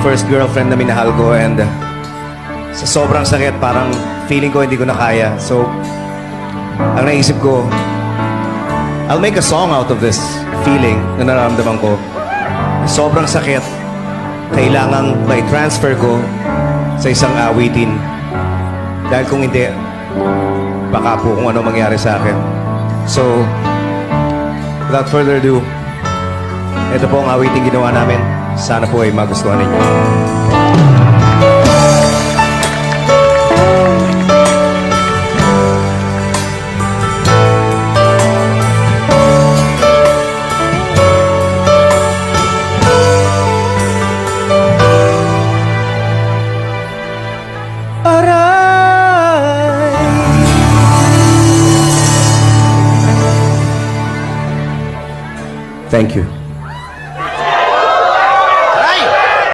first girlfriend na minahal ko, and sa sobrang sakit, parang feeling ko hindi ko na kaya. So, ang naisip ko, I'll make a song out of this feeling na nararamdaman ko. Sobrang sakit, kailangang may transfer ko sa isang awitin. Dahil kung hindi, baka po kung ano mangyari sa akin. So, without further ado, ito po ang awiting ginawa namin. Sana po ay magustuhan ninyo. Thank you.